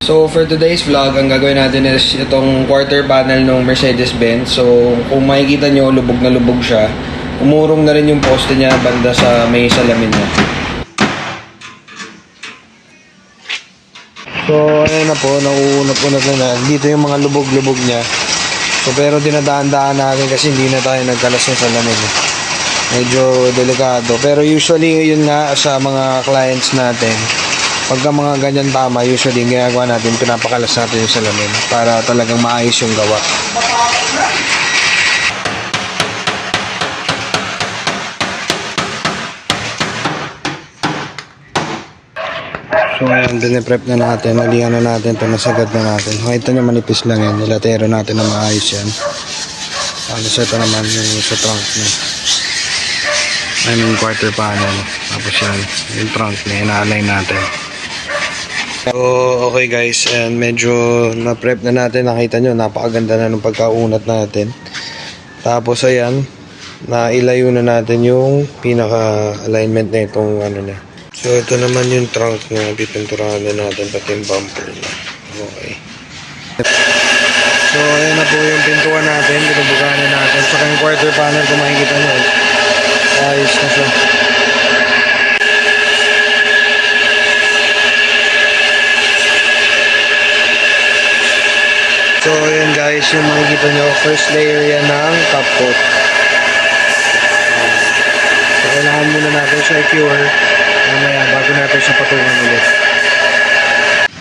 So for today's vlog, ang gagawin natin is itong quarter panel ng Mercedes-Benz. So kung makikita nyo, lubog na lubog siya. Umurong na rin yung poste niya banda sa may salamin niya. So ayun na po, nauunat-unat na. Dito yung mga lubog-lubog niya. So pero dinadaan-daan natin kasi hindi na tayo nagkalas ng salamin. Medyo delikado. Pero usually yun nga sa mga clients natin. Pagka mga ganyan tama, usually yung ginagawa natin, pinapakalas natin yung salamin para talagang maayos yung gawa. So ayan, diniprep na natin, nalihan na natin ito, nasagad na natin. Makita nyo manipis lang yan, nilatero natin na maayos yan. Tapos ito naman yung sa trunk niya. I mean quarter panel. Tapos yan, yung trunk niya, ina-align natin. So, okay guys, and medyo na-prep na natin. Nakita nyo, napakaganda na ng pagkaunat natin. Tapos ayan, nailayo na natin yung pinaka-alignment na itong ano niya. So, ito naman yung trunk niya. Pipinturahan na natin pati yung bumper niya. Okay. So, ayan na po yung pintuan natin. Binubugahan na natin. Saka yung quarter panel, kung makikita nyo, ayos na siya. So, ayan guys, yung makikita nyo, first layer yan ng top coat. So, kailangan muna natin siya i-cure mamaya bago natin siya patungan ulit.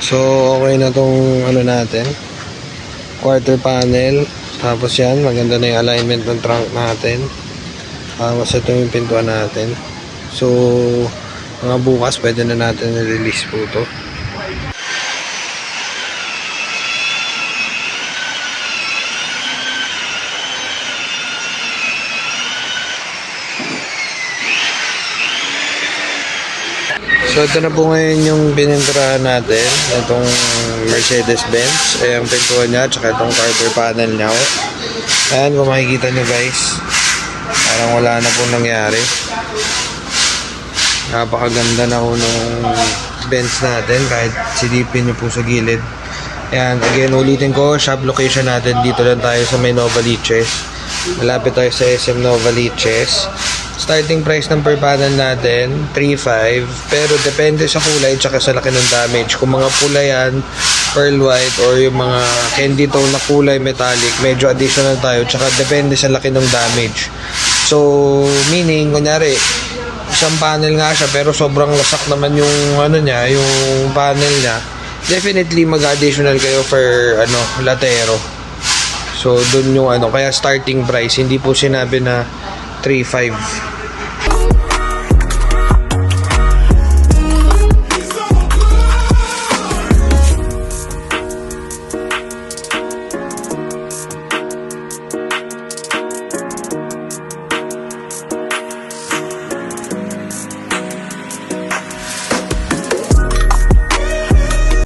So, okay na tong ano natin, quarter panel. Tapos yan, maganda na yung alignment ng trunk natin. Tapos ito yung pintuan natin. So, mga bukas, pwede na natin i-release po ito. So ito na po ngayon yung pininturahan natin, itong Mercedes-Benz, yung pintuan niya, tsaka itong quarter panel niya. Ayan, kung makikita nyo guys, parang wala na po nangyari. Napakaganda na po ng Benz natin, kahit silipin nyo po sa gilid. Ayan, again, ulitin ko, shop location natin, dito lang tayo sa may Novaliches. Malapit tayo sa SM Novaliches. Starting price ng per panel natin, 3.5. Pero depende sa kulay tsaka sa laki ng damage. Kung mga pula yan, pearl white, or yung mga candy tone na kulay metallic, medyo additional tayo. Tsaka depende sa laki ng damage. So, meaning, kunyari, isang panel nga siya, pero sobrang lasak naman yung, ano niya, yung panel niya. Definitely, mag-additional kayo for, latero. So, dun yung, kaya starting price, hindi po sinabi na 3.5.